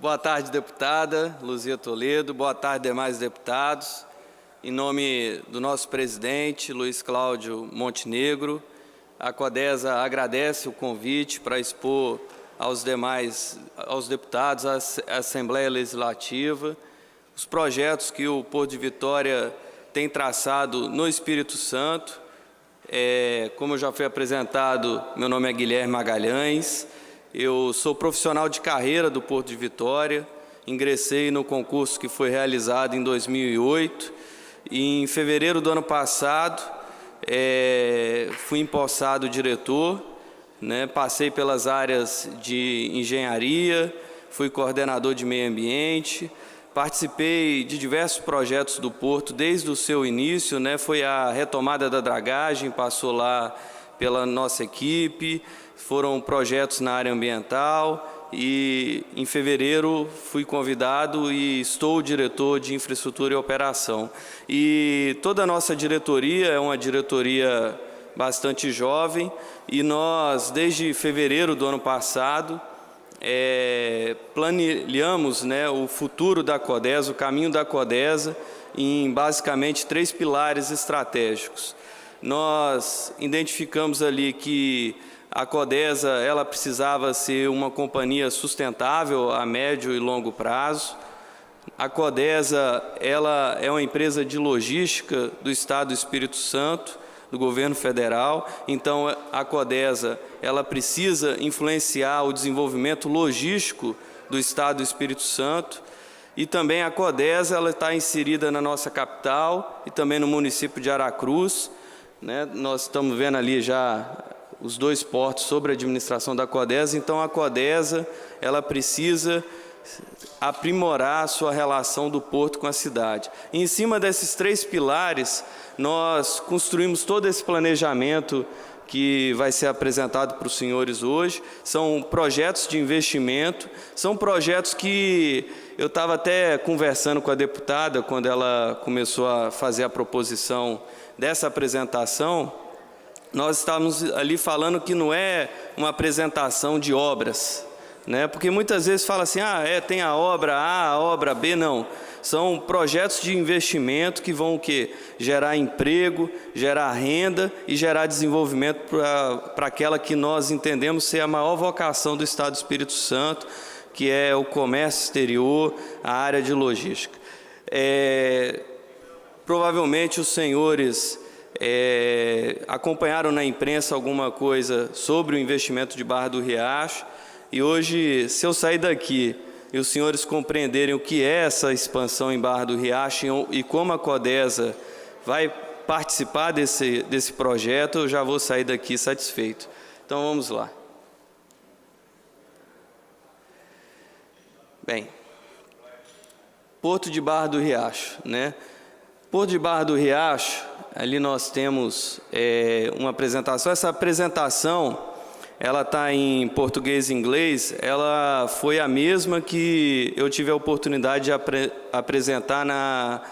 Boa tarde, deputada Luzia Toledo. Boa tarde, demais deputados. Em nome do nosso presidente, Luiz Cláudio Montenegro, a Codesa agradece o convite para expor aos deputados, à Assembleia Legislativa, os projetos que o Porto de Vitória tem traçado no Espírito Santo. Como já foi apresentado, meu nome é Guilherme Magalhães. Eu sou profissional de carreira do Porto de Vitória, ingressei no concurso que foi realizado em 2008 e em fevereiro do ano passado fui empossado diretor, passei pelas áreas de engenharia, fui coordenador de meio ambiente, participei de diversos projetos do Porto desde o seu início, foi a retomada da dragagem, passou lá pela nossa equipe, foram projetos na área ambiental e em fevereiro fui convidado e estou diretor de infraestrutura e operação. E toda a nossa diretoria é uma diretoria bastante jovem e nós, desde fevereiro do ano passado, planejamos o futuro da Codesa, o caminho da Codesa, em basicamente 3 pilares estratégicos. Nós identificamos ali que a Codesa ela precisava ser uma companhia sustentável a médio e longo prazo. A Codesa ela é uma empresa de logística do Estado do Espírito Santo, do governo federal. Então, a Codesa ela precisa influenciar o desenvolvimento logístico do Estado do Espírito Santo. E também a Codesa ela está inserida na nossa capital e também no município de Aracruz. Nós estamos vendo ali já os 2 portos sobre a administração da Codesa. Então, a Codesa ela precisa aprimorar a sua relação do porto com a cidade. E, em cima desses 3 pilares, nós construímos todo esse planejamento que vai ser apresentado para os senhores hoje. São projetos de investimento, são projetos que eu estava até conversando com a deputada quando ela começou a fazer a proposição dessa apresentação. Nós estávamos ali falando que não é uma apresentação de obras, porque muitas vezes fala assim, tem a obra A, a obra B, não. São projetos de investimento que vão gerar emprego, gerar renda e gerar desenvolvimento para aquela que nós entendemos ser a maior vocação do Estado do Espírito Santo, que é o comércio exterior, a área de logística. Provavelmente os senhores acompanharam na imprensa alguma coisa sobre o investimento de Barra do Riacho, e hoje, se eu sair daqui e os senhores compreenderem o que é essa expansão em Barra do Riacho e como a Codesa vai participar desse projeto, eu já vou sair daqui satisfeito. Então, vamos lá. Bem, Porto de Barra do Riacho, Porto de Barra do Riacho, ali nós temos uma apresentação. Essa apresentação ela está em português e inglês, ela foi a mesma que eu tive a oportunidade de apresentar na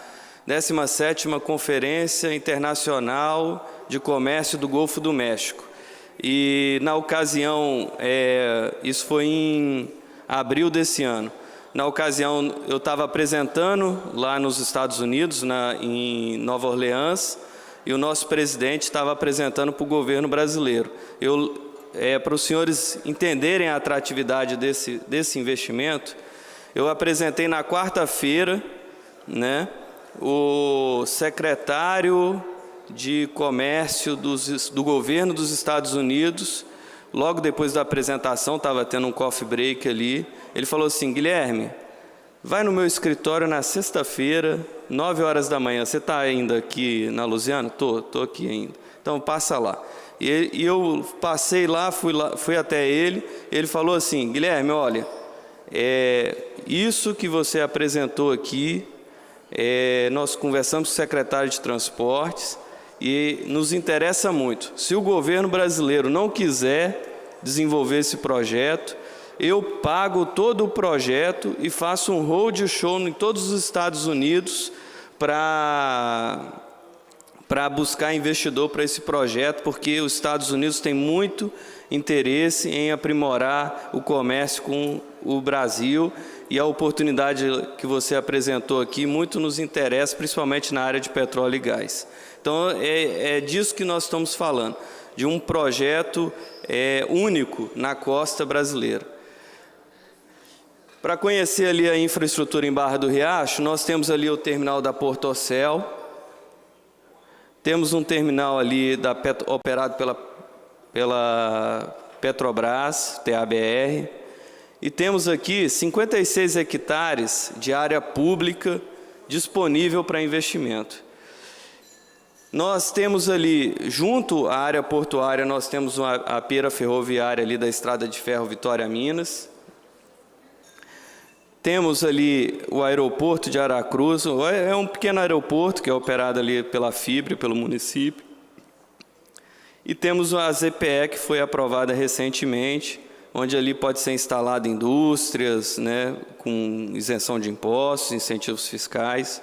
17ª Conferência Internacional de Comércio do Golfo do México. E, na ocasião, isso foi em abril desse ano. Na ocasião, eu estava apresentando lá nos Estados Unidos, em Nova Orleans, e o nosso presidente estava apresentando para o governo brasileiro. Para os senhores entenderem a atratividade desse investimento, eu apresentei na quarta-feira, o secretário de Comércio do governo dos Estados Unidos, logo depois da apresentação, estava tendo um coffee break ali, ele falou assim, Guilherme, vai no meu escritório na sexta-feira, 9 horas da manhã, você está ainda aqui na Lusiana? Estou aqui ainda, então passa lá. E eu passei lá, fui até ele falou assim, Guilherme, olha, isso que você apresentou aqui, nós conversamos com o secretário de Transportes e nos interessa muito. Se o governo brasileiro não quiser desenvolver esse projeto, eu pago todo o projeto e faço um roadshow em todos os Estados Unidos para buscar investidor para esse projeto, porque os Estados Unidos têm muito interesse em aprimorar o comércio com o Brasil, e a oportunidade que você apresentou aqui muito nos interessa, principalmente na área de petróleo e gás. Então, é disso que nós estamos falando, de um projeto único na costa brasileira. Para conhecer ali a infraestrutura em Barra do Riacho, nós temos ali o terminal da Portocel, temos um terminal ali operado pela Petrobras, TABR, e temos aqui 56 hectares de área pública disponível para investimento. Nós temos ali, junto à área portuária, nós temos a pera ferroviária ali da Estrada de Ferro Vitória-Minas. Temos ali o aeroporto de Aracruz, é um pequeno aeroporto que é operado ali pela Fibra, pelo município. E temos a ZPE, que foi aprovada recentemente, onde ali pode ser instalada indústrias, né, com isenção de impostos, incentivos fiscais.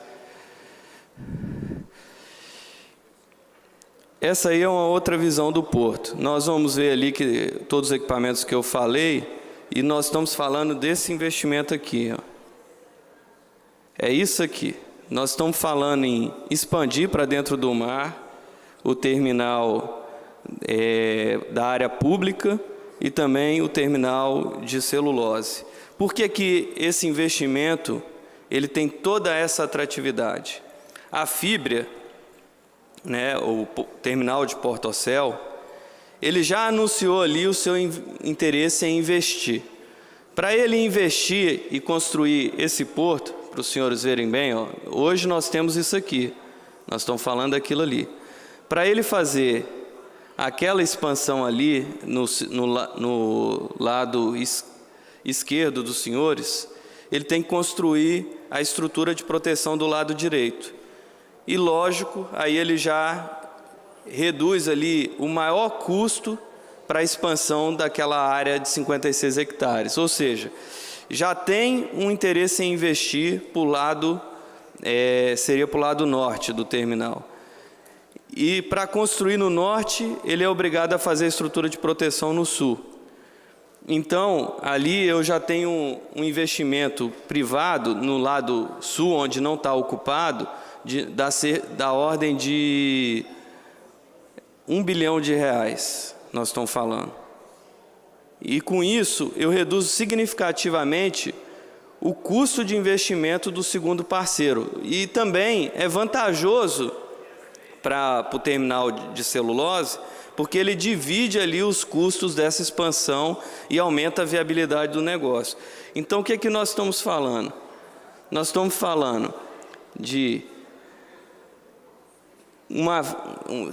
Essa aí é uma outra visão do porto. Nós vamos ver ali que todos os equipamentos que eu falei, e nós estamos falando desse investimento aqui, ó. É isso aqui. Nós estamos falando em expandir para dentro do mar o terminal da área pública e também o terminal de celulose. Por que que esse investimento ele tem toda essa atratividade? A Fibra, né, o terminal de Portocel, ele já anunciou ali o seu interesse em investir. Para ele investir e construir esse porto, para os senhores verem bem, ó, hoje nós temos isso aqui, nós estamos falando daquilo ali. Para ele fazer aquela expansão ali, no lado esquerdo dos senhores, ele tem que construir a estrutura de proteção do lado direito. E, lógico, aí ele já reduz ali o maior custo para a expansão daquela área de 56 hectares. Ou seja, já tem um interesse em investir para o lado, seria para o lado norte do terminal. E para construir no norte, ele é obrigado a fazer a estrutura de proteção no sul. Então, ali eu já tenho um investimento privado no lado sul, onde não está ocupado, da ordem de R$1 bilhão, nós estamos falando. E com isso, eu reduzo significativamente o custo de investimento do segundo parceiro. E também é vantajoso para o terminal de celulose, porque ele divide ali os custos dessa expansão e aumenta a viabilidade do negócio. Então, o que é que nós estamos falando? Nós estamos falando de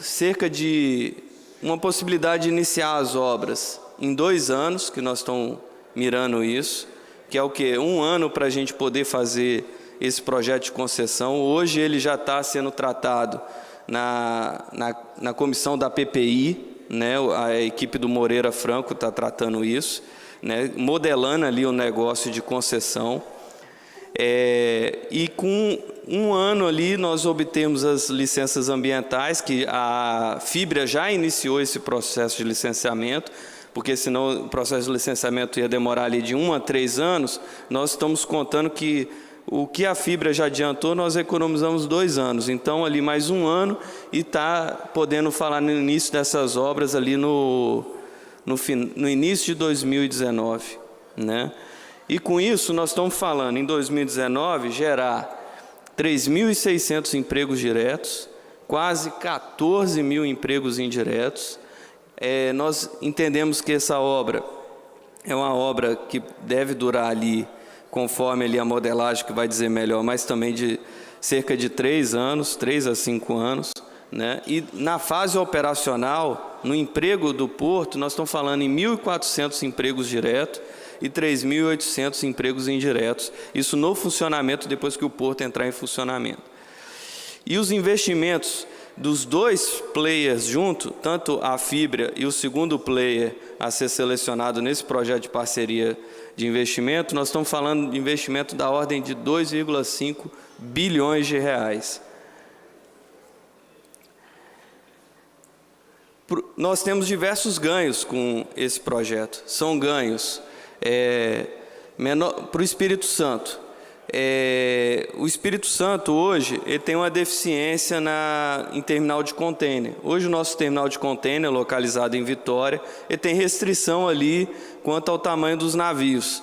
cerca de uma possibilidade de iniciar as obras em 2 anos, que nós estamos mirando isso, que é o quê? 1 ano para a gente poder fazer esse projeto de concessão. Hoje ele já está sendo tratado na comissão da PPI, né? A equipe do Moreira Franco está tratando isso, né? Modelando ali o negócio de concessão. E com 1 ano ali nós obtemos as licenças ambientais, que a Fibra já iniciou esse processo de licenciamento, porque senão o processo de licenciamento ia demorar ali de 1 a 3 anos, nós estamos contando que o que a Fibra já adiantou, nós economizamos 2 anos. Então, ali mais 1 ano e está podendo falar no início dessas obras ali no início de 2019, né? E com isso, nós estamos falando, em 2019, gerar 3.600 empregos diretos, quase 14 mil empregos indiretos. Nós entendemos que essa obra é uma obra que deve durar ali, conforme ali a modelagem que vai dizer melhor, mas também de cerca de 3 anos, 3 a 5 anos, né? E na fase operacional, no emprego do porto, nós estamos falando em 1.400 empregos diretos e 3.800 empregos indiretos, isso no funcionamento, depois que o porto entrar em funcionamento. E os investimentos dos 2 players junto, tanto a Fibra e o segundo player a ser selecionado nesse projeto de parceria de investimento, nós estamos falando de investimento da ordem de 2,5 bilhões de reais. Nós temos diversos ganhos com esse projeto. São ganhos Para o Espírito Santo. O Espírito Santo hoje ele tem uma deficiência em terminal de contêiner. Hoje o nosso terminal de contêiner, localizado em Vitória, ele tem restrição ali quanto ao tamanho dos navios.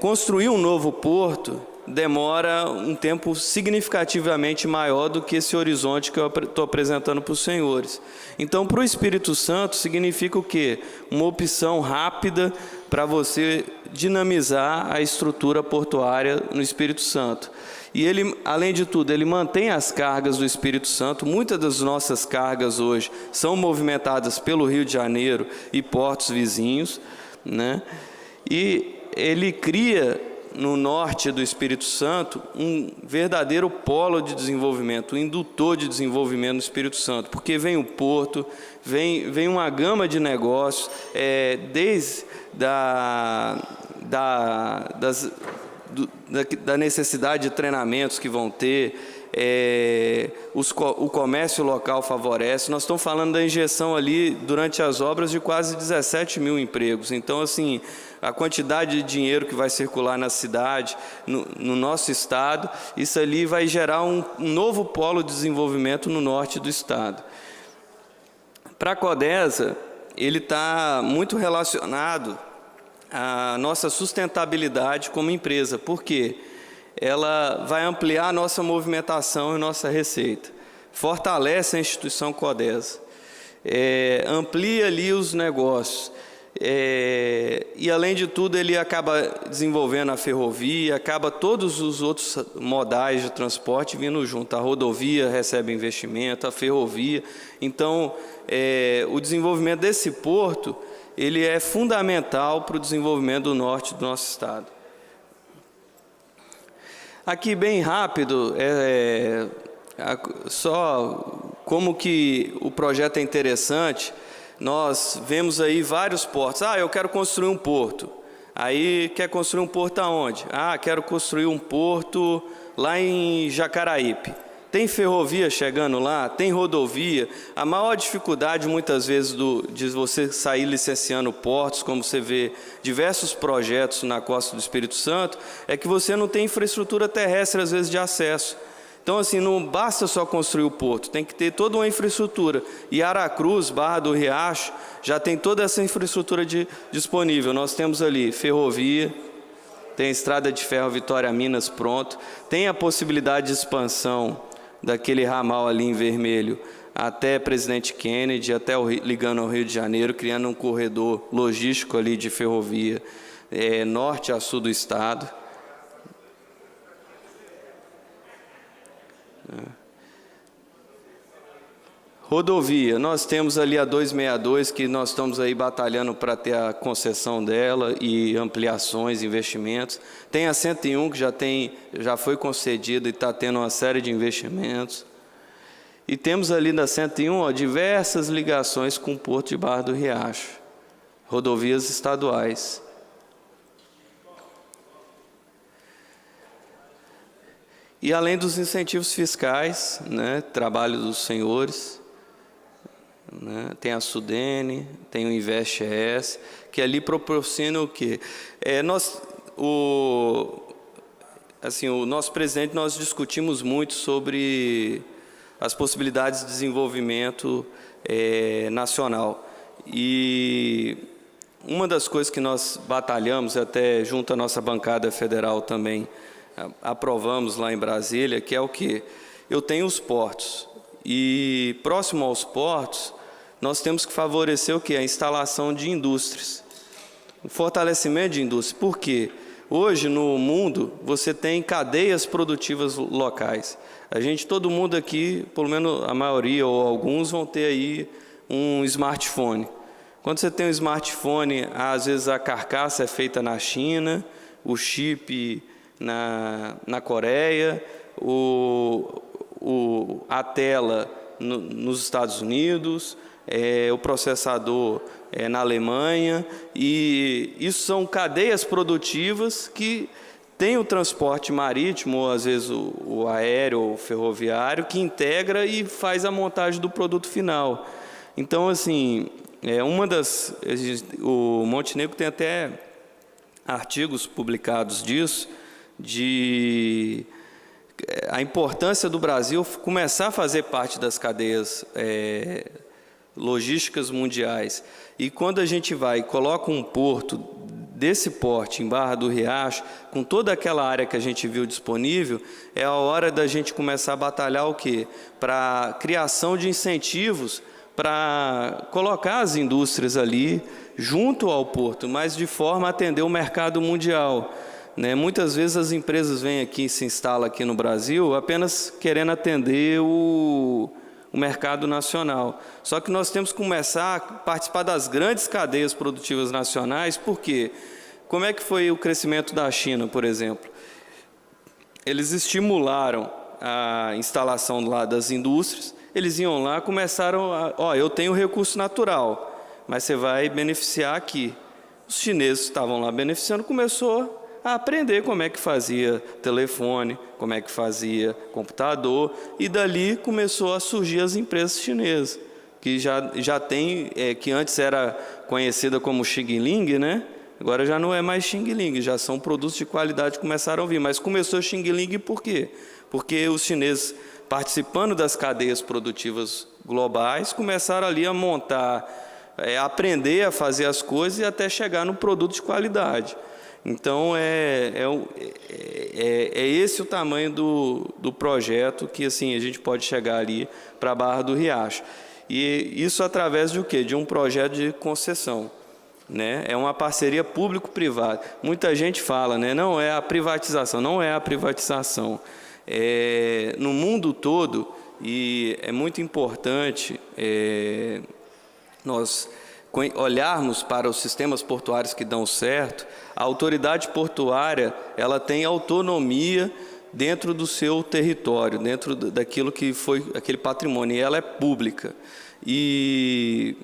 Construir um novo porto demora um tempo significativamente maior do que esse horizonte que eu estou apresentando para os senhores. Então, para o Espírito Santo, significa o quê? Uma opção rápida para você dinamizar a estrutura portuária no Espírito Santo. E ele, além de tudo, ele mantém as cargas do Espírito Santo. Muitas das nossas cargas hoje são movimentadas pelo Rio de Janeiro e portos vizinhos, né? E ele cria no norte do Espírito Santo um verdadeiro polo de desenvolvimento, um indutor de desenvolvimento no Espírito Santo, porque vem o porto, vem uma gama de negócios, desde da necessidade de treinamentos que vão ter, o comércio local favorece. Nós estamos falando da injeção ali, durante as obras, de quase 17 mil empregos. Então, assim, a quantidade de dinheiro que vai circular na cidade, no nosso estado, isso ali vai gerar um novo polo de desenvolvimento no norte do estado. Para a Codesa, ele está muito relacionado à nossa sustentabilidade como empresa. Por quê? Ela vai ampliar a nossa movimentação e nossa receita, fortalece a instituição Codesa, amplia ali os negócios, e além de tudo ele acaba desenvolvendo a ferrovia, acaba todos os outros modais de transporte vindo junto. A rodovia recebe investimento, a ferrovia. Então, o desenvolvimento desse porto, ele é fundamental para o desenvolvimento do norte do nosso estado. Aqui, bem rápido, só como que o projeto é interessante. Nós vemos aí vários portos. Eu quero construir um porto. Aí, quer construir um porto aonde? Quero construir um porto lá em Jacaraípe. Tem ferrovia chegando lá? Tem rodovia? A maior dificuldade, muitas vezes, de você sair licenciando portos, como você vê diversos projetos na costa do Espírito Santo, é que você não tem infraestrutura terrestre, às vezes, de acesso. Então, assim, não basta só construir o porto, tem que ter toda uma infraestrutura. E Aracruz, Barra do Riacho, já tem toda essa infraestrutura disponível. Nós temos ali ferrovia, tem a estrada de ferro Vitória-Minas pronto, tem a possibilidade de expansão daquele ramal ali em vermelho até Presidente Kennedy, até ligando ao Rio de Janeiro, criando um corredor logístico ali de ferrovia, norte a sul do estado. Rodovia, nós temos ali a 262, que nós estamos aí batalhando para ter a concessão dela e ampliações, investimentos. Tem a 101, que já foi concedida e está tendo uma série de investimentos. E temos ali na 101 diversas ligações com o Porto de Barra do Riacho, rodovias estaduais. E além dos incentivos fiscais, né, trabalho dos senhores, né, tem a Sudene, tem o Invest-ES, que ali proporciona o quê? O nosso presidente, nós discutimos muito sobre as possibilidades de desenvolvimento nacional. E uma das coisas que nós batalhamos, até junto à nossa bancada federal também, aprovamos lá em Brasília, que é o quê? Eu tenho os portos, e próximo aos portos, nós temos que favorecer o quê? A instalação de indústrias, o fortalecimento de indústrias. Por quê? Hoje, no mundo, você tem cadeias produtivas locais. Todo mundo aqui, pelo menos a maioria ou alguns, vão ter aí um smartphone. Quando você tem um smartphone, às vezes a carcaça é feita na China, o chip na Coreia, a tela nos Estados Unidos, o processador na Alemanha, e isso são cadeias produtivas que tem o transporte marítimo, ou às vezes o aéreo ou ferroviário, que integra e faz a montagem do produto final. Então, assim, o Montenegro tem até artigos publicados disso, de a importância do Brasil começar a fazer parte das cadeias logísticas mundiais. E quando a gente vai e coloca um porto desse porte em Barra do Riacho, com toda aquela área que a gente viu disponível, é a hora da gente começar a batalhar o quê? Para a criação de incentivos para colocar as indústrias ali junto ao porto, mas de forma a atender o mercado mundial. Muitas vezes as empresas vêm aqui e se instalam aqui no Brasil apenas querendo atender o mercado nacional. Só que nós temos que começar a participar das grandes cadeias produtivas nacionais, por quê? Como é que foi o crescimento da China, por exemplo? Eles estimularam a instalação lá das indústrias, eles iam lá, começaram eu tenho recurso natural, mas você vai beneficiar aqui. Os chineses estavam lá beneficiando, começou a aprender como é que fazia telefone, como é que fazia computador, e dali começou a surgir as empresas chinesas, que já tem, que antes era conhecida como Xing Ling, né? Agora já não é mais Xing Ling, já são produtos de qualidade que começaram a vir. Mas começou Xing Ling por quê? Porque os chineses, participando das cadeias produtivas globais, começaram ali a montar, aprender a fazer as coisas e até chegar no produto de qualidade. Então, esse o tamanho do projeto que assim, a gente pode chegar ali para a Barra do Riacho. E isso através de o quê? De um projeto de concessão. É uma parceria público-privada. Muita gente fala, não é a privatização, não é a privatização. No mundo todo, e é muito importante nós olharmos para os sistemas portuários que dão certo, a autoridade portuária ela tem autonomia dentro do seu território, dentro daquilo que foi aquele patrimônio, e ela é pública. E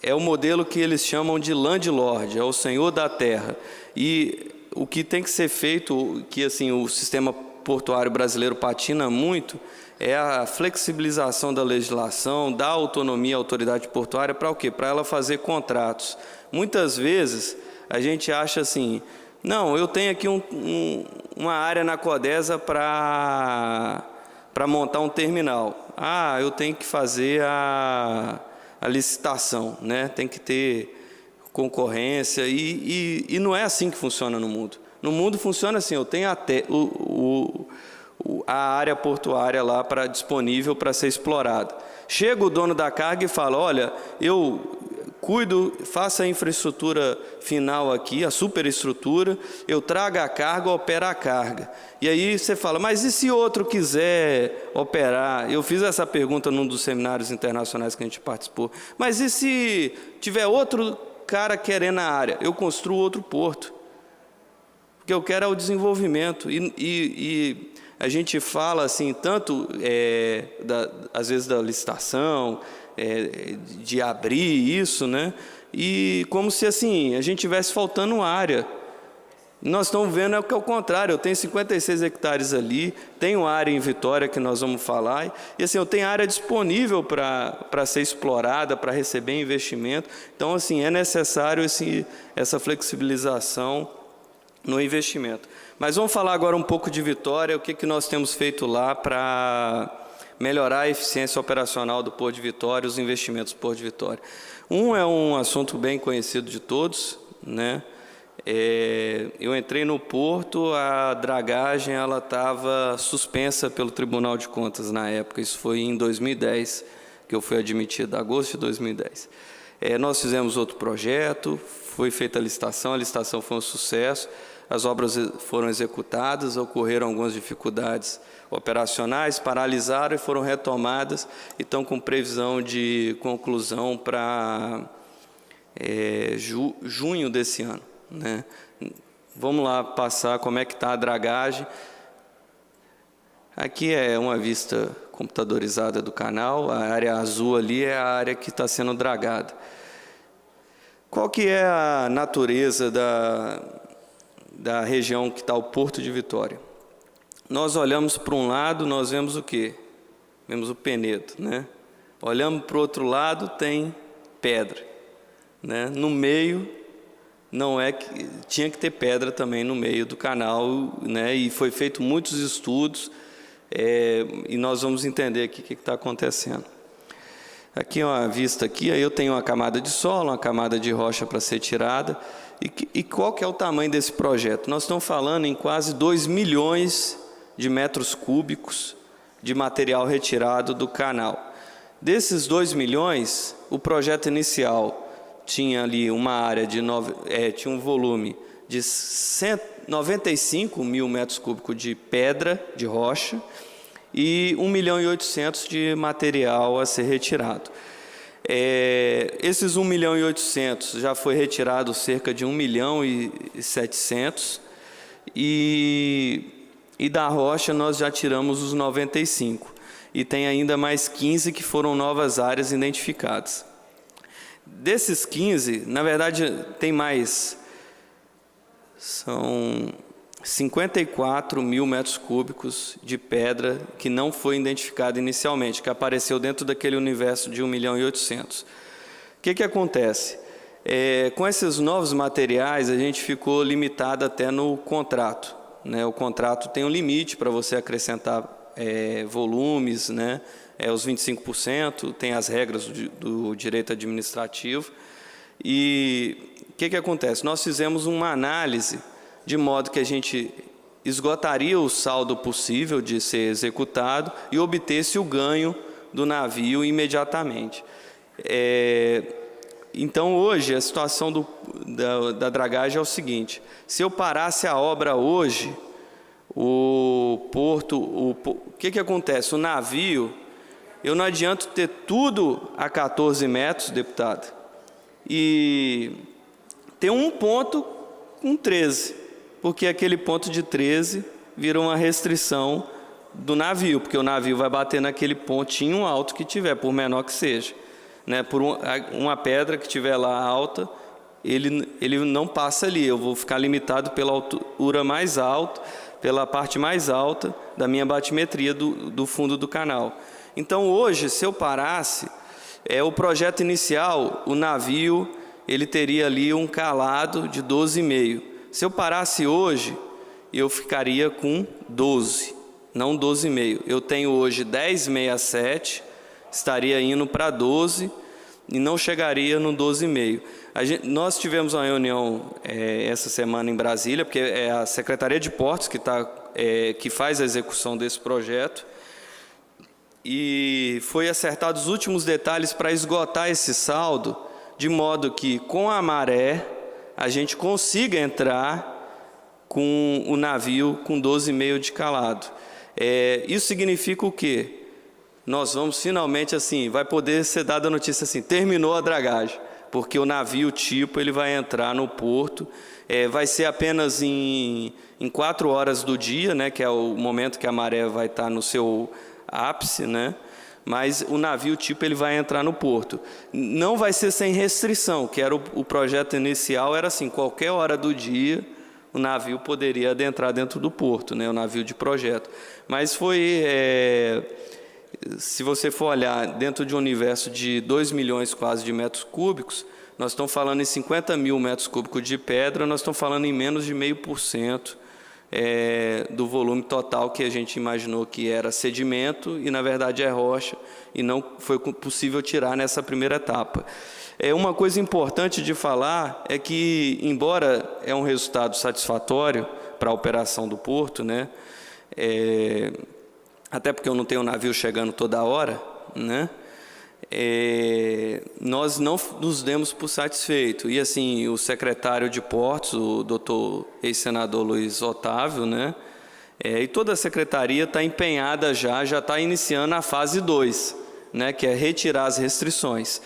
é o modelo que eles chamam de landlord, é o senhor da terra. E o que tem que ser feito, que assim o sistema portuário brasileiro patina muito, é a flexibilização da legislação, da autonomia à autoridade portuária para o quê? Para ela fazer contratos. Muitas vezes a gente acha assim, não, eu tenho aqui uma área na Codesa para montar um terminal. Eu tenho que fazer a licitação, tem que ter concorrência, e não é assim que funciona no mundo. No mundo funciona assim, eu tenho até a área portuária lá disponível para ser explorada. Chega o dono da carga e fala, olha, eu cuido, faço a infraestrutura final aqui, a superestrutura, eu trago a carga, opero a carga. E aí você fala, mas e se outro quiser operar? Eu fiz essa pergunta num dos seminários internacionais que a gente participou. Mas e se tiver outro cara querendo a área? Eu construo outro porto. Porque eu quero é o desenvolvimento. E a gente fala assim, tanto às vezes da licitação, de abrir isso, e como se assim, a gente tivesse faltando área. Nós estamos vendo que é o contrário, eu tenho 56 hectares ali, tenho área em Vitória que nós vamos falar, e assim, eu tenho área disponível para ser explorada, para receber investimento. Então, assim, é necessário essa flexibilização no investimento. Mas vamos falar agora um pouco de Vitória, o que nós temos feito lá para melhorar a eficiência operacional do Porto de Vitória, os investimentos do Porto de Vitória. É um assunto bem conhecido de todos, eu entrei no porto, a dragagem estava suspensa pelo Tribunal de Contas na época, isso foi em 2010, que eu fui admitido, em agosto de 2010. Nós fizemos outro projeto, foi feita a licitação foi um sucesso, as obras foram executadas, ocorreram algumas dificuldades operacionais, paralisaram e foram retomadas, e estão com previsão de conclusão para junho desse ano. Vamos lá passar como é que está a dragagem. Aqui é uma vista computadorizada do canal, a área azul ali é a área que está sendo dragada. Qual que é a natureza da região que está o Porto de Vitória? Nós olhamos para um lado, nós vemos o quê? Vemos o Penedo, Olhamos para o outro lado, tem pedra, No meio não é que tinha que ter pedra também no meio do canal, né? E foi feito muitos estudos, e nós vamos entender aqui o que está acontecendo. Aqui uma vista aqui, aí eu tenho uma camada de solo, uma camada de rocha para ser tirada. E qual que é o tamanho desse projeto? Nós estamos falando em quase 2 milhões de metros cúbicos de material retirado do canal. Desses 2 milhões, o projeto inicial tinha ali uma área de tinha um volume de 95 mil metros cúbicos de pedra, de rocha, e 1.800.000 de material a ser retirado. Esses 1.800.000 já foi retirado cerca de 1.700.000 e da rocha nós já tiramos os 95 e tem ainda mais 15 que foram novas áreas identificadas. Desses 15, na verdade tem mais, são 54 mil metros cúbicos de pedra que não foi identificada inicialmente, que apareceu dentro daquele universo de 1.800.000. O que acontece? Com esses novos materiais, a gente ficou limitado até no contrato, né? O contrato tem um limite para você acrescentar volumes, né? Os 25%, tem as regras do direito administrativo. E o que acontece? Nós fizemos uma análise de modo que a gente esgotaria o saldo possível de ser executado e obtesse o ganho do navio imediatamente. Então, hoje, a situação da dragagem é o seguinte: se eu parasse a obra hoje, o que acontece? O navio, eu não adianto ter tudo a 14 metros, deputado, e ter um ponto com 13. Porque aquele ponto de 13 vira uma restrição do navio, porque o navio vai bater naquele pontinho alto que tiver, por menor que seja, né? Por uma pedra que tiver lá alta, ele não passa ali, eu vou ficar limitado pela altura mais alta, pela parte mais alta da minha batimetria do fundo do canal. Então, hoje, se eu parasse, o projeto inicial, o navio, ele teria ali um calado de 12,5. Se eu parasse hoje, eu ficaria com 12, não 12,5. Eu tenho hoje 10,67, estaria indo para 12 e não chegaria no 12,5. Nós tivemos uma reunião essa semana em Brasília, porque é a Secretaria de Portos que faz a execução desse projeto, e foi acertado os últimos detalhes para esgotar esse saldo, de modo que, com a maré, a gente consiga entrar com o navio com 12,5 de calado. Isso significa o quê? Nós vamos finalmente, assim, vai poder ser dada a notícia assim, terminou a dragagem, porque o navio tipo ele vai entrar no porto, vai ser apenas em 4 horas do dia, né, que é o momento que a maré vai estar no seu ápice, né? Mas o navio tipo ele vai entrar no porto. Não vai ser sem restrição, que era o projeto inicial, era assim, qualquer hora do dia o navio poderia adentrar dentro do porto, né, o navio de projeto. Mas foi, se você for olhar dentro de um universo de 2 milhões quase de metros cúbicos, nós estamos falando em 50 mil metros cúbicos de pedra, nós estamos falando em menos de 0,5%. Do volume total que a gente imaginou que era sedimento e na verdade é rocha e não foi possível tirar nessa primeira etapa. Uma coisa importante de falar é que, embora é um resultado satisfatório para a operação do porto, né, até porque eu não tenho navio chegando toda hora, né, nós não nos demos por satisfeito. E assim, o secretário de Portos, o doutor ex-senador Luiz Otávio, né, e toda a secretaria está empenhada já está iniciando a fase 2, né, que é retirar as restrições.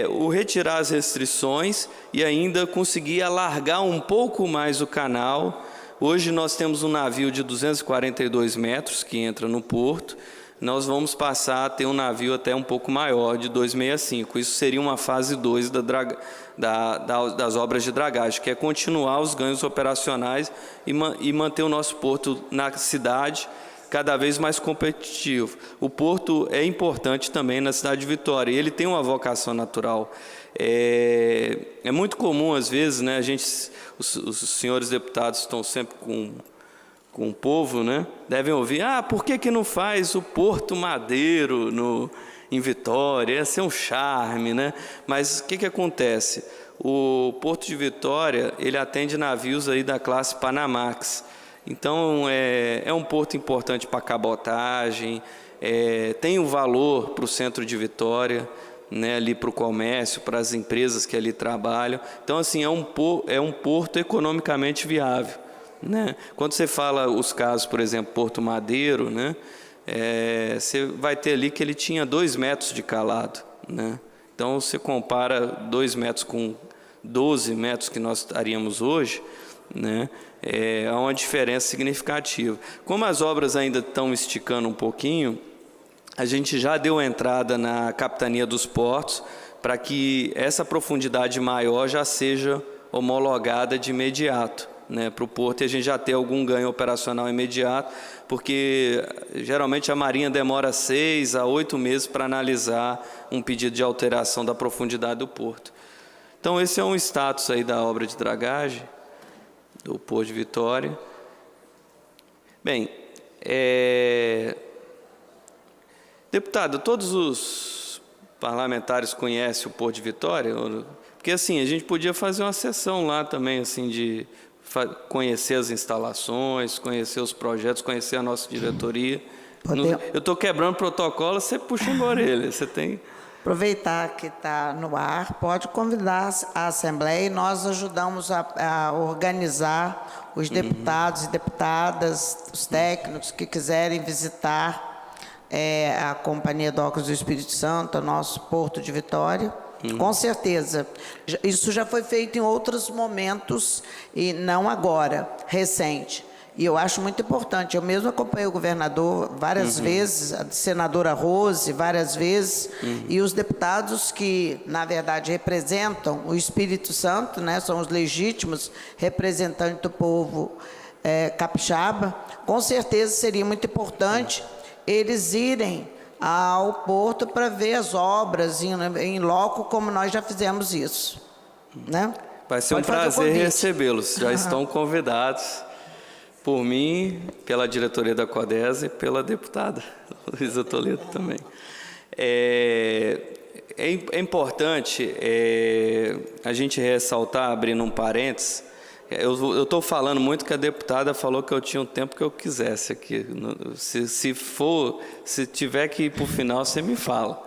O retirar as restrições e ainda conseguir alargar um pouco mais o canal. Hoje nós temos um navio de 242 metros que entra no porto. Nós vamos passar a ter um navio até um pouco maior, de 265. Isso seria uma fase 2 das obras de dragagem, que é continuar os ganhos operacionais e manter o nosso porto na cidade cada vez mais competitivo. O porto é importante também na cidade de Vitória, e ele tem uma vocação natural. É muito comum, às vezes, né, os senhores deputados estão sempre com o povo, né, devem ouvir, por que não faz o Porto Madeiro em Vitória? Ia ser um charme, né? Mas o que acontece? O Porto de Vitória, ele atende navios aí da classe Panamax. Então, é um porto importante para cabotagem, tem um valor para o centro de Vitória, né, ali para o comércio, para as empresas que ali trabalham. Então, assim, é um porto economicamente viável, né? Quando você fala os casos, por exemplo, Porto Madeiro, né, você vai ter ali que ele tinha 2 metros de calado, né? Então, você compara 2 metros com 12 metros que nós estaríamos hoje, né? Há uma diferença significativa. Como as obras ainda estão esticando um pouquinho, a gente já deu entrada na Capitania dos Portos para que essa profundidade maior já seja homologada de imediato, né, para o porto, e a gente já ter algum ganho operacional imediato, porque geralmente a Marinha demora 6 a 8 meses para analisar um pedido de alteração da profundidade do porto. Então, esse é um status aí da obra de dragagem do Porto de Vitória. Bem, deputado, todos os parlamentares conhecem o Porto de Vitória? Porque, assim, a gente podia fazer uma sessão lá também, assim, de conhecer as instalações, conhecer os projetos, conhecer a nossa diretoria. Eu estou quebrando protocolo, você puxa a orelha, você tem... Aproveitar que está no ar, pode convidar a Assembleia e nós ajudamos a organizar os deputados e deputadas, os técnicos que quiserem visitar a Companhia Docas do Espírito Santo, o nosso Porto de Vitória. Com certeza. Isso já foi feito em outros momentos e não agora, recente. E eu acho muito importante. Eu mesmo acompanhei o governador várias vezes, a senadora Rose várias vezes, e os deputados que, na verdade, representam o Espírito Santo, né, são os legítimos representantes do povo capixaba, com certeza seria muito importante eles irem ao porto para ver as obras em loco, como nós já fizemos isso, né? Vai ser um prazer recebê-los. Já estão convidados por mim, pela diretoria da CODESA e pela deputada Luísa Toledo também. É importante a gente ressaltar, abrindo um parênteses, eu estou falando muito que a deputada falou que eu tinha o tempo que eu quisesse aqui. Se tiver que ir para o final, você me fala.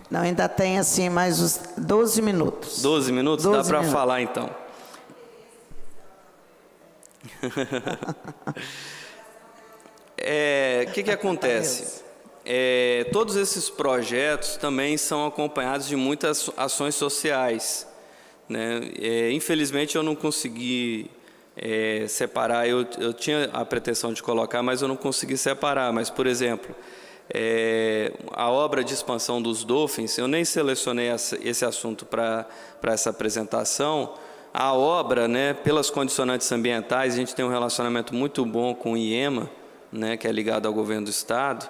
Não, ainda tem assim mais uns 12 minutos. 12 minutos? 12 dá para minutos. falar então. Que acontece? Todos esses projetos também são acompanhados de muitas ações sociais, né? Infelizmente eu não consegui separar, eu tinha a pretensão de colocar, mas eu não consegui separar. Mas, por exemplo, a obra de expansão dos Dolphins, eu nem selecionei esse assunto para essa apresentação. A obra, né, pelas condicionantes ambientais, a gente tem um relacionamento muito bom com o IEMA, né, que é ligado ao governo do Estado,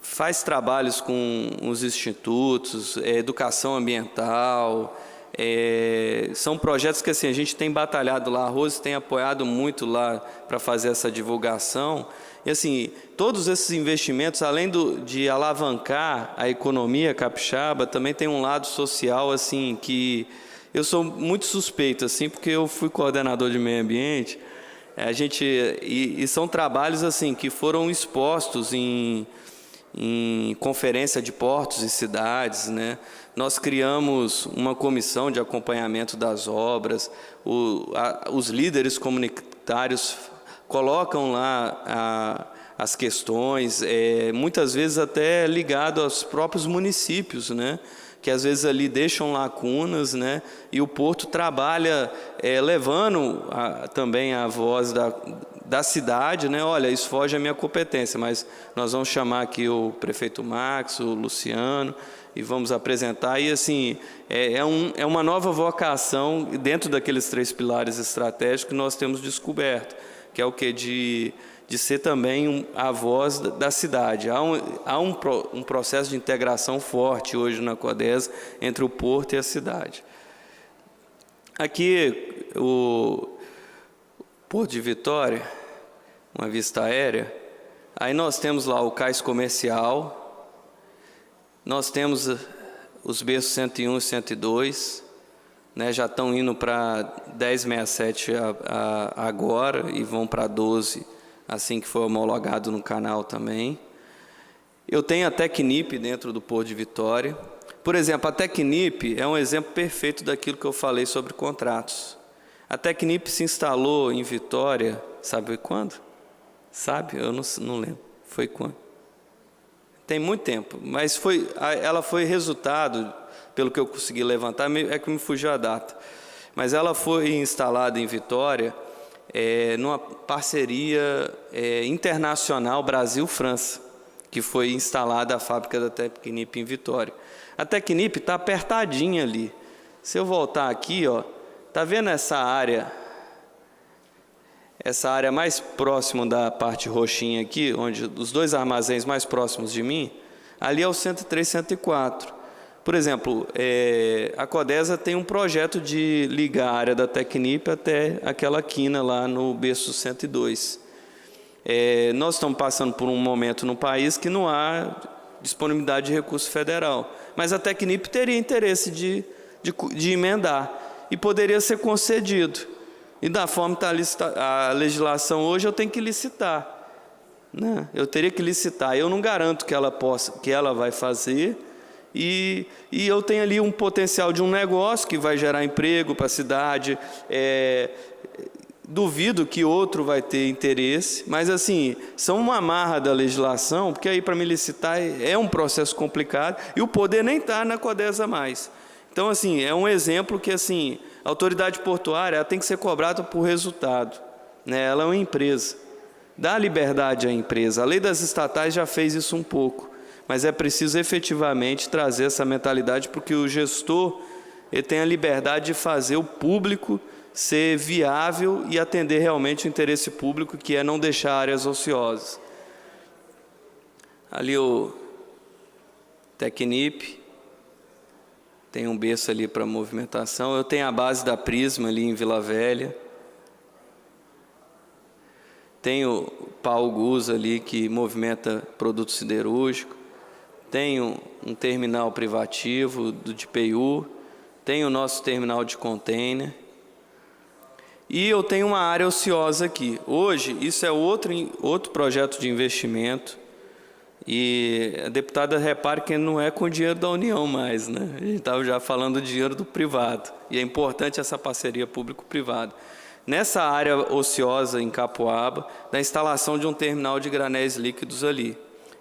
faz trabalhos com os institutos, educação ambiental, são projetos que assim, a gente tem batalhado lá, a Rose tem apoiado muito lá para fazer essa divulgação. E assim, todos esses investimentos, além de alavancar a economia capixaba, também tem um lado social assim que eu sou muito suspeito, assim, porque eu fui coordenador de meio ambiente. E são trabalhos assim que foram expostos em conferência de portos e cidades, né? Nós criamos uma comissão de acompanhamento das obras, os líderes comunitários colocam lá as questões, muitas vezes até ligado aos próprios municípios, né? Que às vezes ali deixam lacunas, né? E o porto trabalha levando também a voz da cidade, né? Olha, isso foge à minha competência, mas nós vamos chamar aqui o prefeito Max, o Luciano, e vamos apresentar. E assim, é uma nova vocação dentro daqueles 3 pilares estratégicos que nós temos descoberto, que é o quê? De ser também a voz da cidade. Há um processo de integração forte hoje na Codesa entre o porto e a cidade. Aqui, o Porto de Vitória, uma vista aérea, aí nós temos lá o cais comercial, nós temos os berços 101 e 102, né, já estão indo para 1067 agora e vão para 12 assim que for homologado no canal também. Eu tenho a Tecnip dentro do Porto de Vitória. Por exemplo, a Tecnip é um exemplo perfeito daquilo que eu falei sobre contratos. A Tecnip se instalou em Vitória, sabe quando? Sabe? Eu não lembro. Foi quando? Tem muito tempo, mas ela foi resultado, pelo que eu consegui levantar, é que me fugiu a data. Mas ela foi instalada em Vitória numa parceria internacional Brasil-França, que foi instalada a fábrica da Tecnip em Vitória. A Tecnip está apertadinha ali. Se eu voltar aqui, ó, tá vendo essa área mais próxima da parte roxinha aqui, onde os 2 armazéns mais próximos de mim, ali é o 103, 104. Por exemplo, a Codesa tem um projeto de ligar a área da Tecnip até aquela quina lá no berço 102. Nós estamos passando por um momento no país que não há disponibilidade de recurso federal, mas a Tecnip teria interesse de emendar e poderia ser concedido. E da forma que está a legislação hoje, eu tenho que licitar, né? Eu teria que licitar. Eu não garanto que ela vai fazer, e eu tenho ali um potencial de um negócio que vai gerar emprego para a cidade. Duvido que outro vai ter interesse, mas assim, são uma amarra da legislação, porque aí para me licitar é um processo complicado e o poder nem está na Codesa mais. Então, assim, é um exemplo que assim, a autoridade portuária ela tem que ser cobrada por resultado, né? Ela é uma empresa, dá liberdade à empresa. A lei das estatais já fez isso um pouco, mas é preciso efetivamente trazer essa mentalidade, porque o gestor ele tem a liberdade de fazer o público ser viável e atender realmente o interesse público, que é não deixar áreas ociosas. Ali o Tecnip, tem um berço ali para movimentação. Eu tenho a base da Prisma ali em Vila Velha. Tenho o Pau Gus ali que movimenta produto siderúrgico. Tenho um terminal privativo do DPU. Tenho o nosso terminal de container. E eu tenho uma área ociosa aqui. Hoje, isso é outro projeto de investimento. E a deputada repare que não é com dinheiro da União mais, né? A gente estava já falando de dinheiro do privado. E é importante essa parceria público-privada. Nessa área ociosa em Capoaba, da instalação de um terminal de granéis líquidos ali.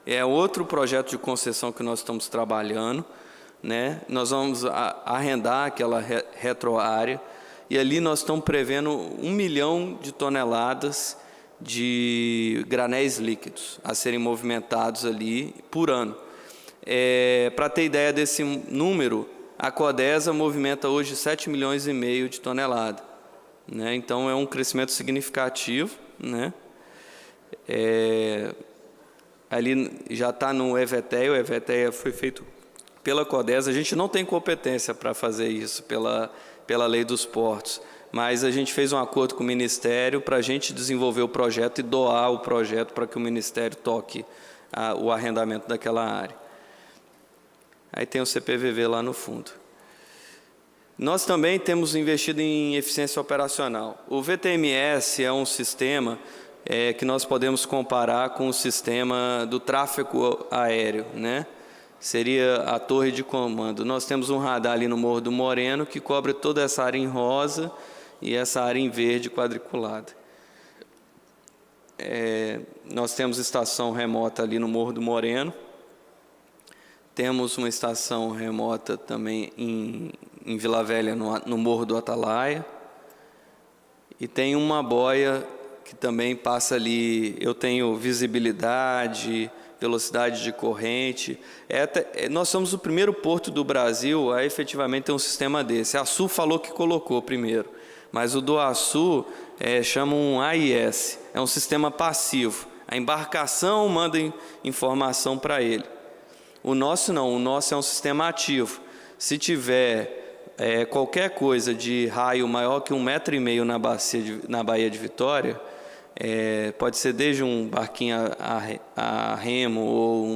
É outro projeto de concessão que nós estamos trabalhando, né? Nós vamos arrendar aquela retroárea. E ali nós estamos prevendo 1 milhão de toneladas de granéis líquidos a serem movimentados ali por ano. Para ter ideia desse número, a Codesa movimenta hoje 7,5 milhões de toneladas, né? Então é um crescimento significativo, né? Ali já está no EVTEA, o EVTEA foi feito pela Codesa. A gente não tem competência para fazer isso pela lei dos portos, mas a gente fez um acordo com o Ministério para a gente desenvolver o projeto e doar o projeto para que o Ministério toque o arrendamento daquela área. Aí tem o CPVV lá no fundo. Nós também temos investido em eficiência operacional. O VTMS é um sistema que nós podemos comparar com o sistema do tráfego aéreo, né? Seria a torre de comando. Nós temos um radar ali no Morro do Moreno que cobre toda essa área em rosa e essa área em verde quadriculada. Nós temos estação remota ali no Morro do Moreno. Temos uma estação remota também em Vila Velha, no Morro do Atalaia. E tem uma boia que também passa ali, eu tenho visibilidade, velocidade de corrente. Nós somos o primeiro porto do Brasil a efetivamente ter um sistema desse. A Sul falou que colocou primeiro, mas o do Açu chama um AIS, é um sistema passivo. A embarcação manda informação para ele. O nosso não, o nosso é um sistema ativo. Se tiver qualquer coisa de raio maior que 1,5 metro na Baía de Vitória, pode ser desde um barquinho a remo ou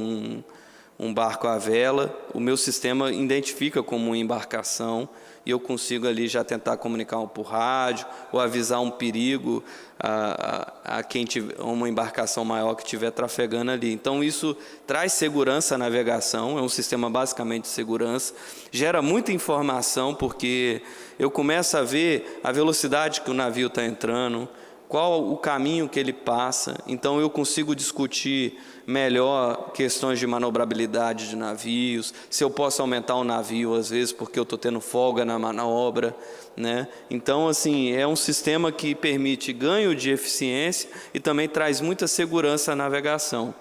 um barco à vela, o meu sistema identifica como uma embarcação e eu consigo ali já tentar comunicar por rádio ou avisar um perigo a quem tiver uma embarcação maior que estiver trafegando ali. Então isso traz segurança à navegação, é um sistema basicamente de segurança, gera muita informação porque eu começo a ver a velocidade que o navio está entrando, qual o caminho que ele passa, então eu consigo discutir melhor questões de manobrabilidade de navios, se eu posso aumentar o navio às vezes porque eu estou tendo folga na manobra, né? Então assim, é um sistema que permite ganho de eficiência e também traz muita segurança à navegação.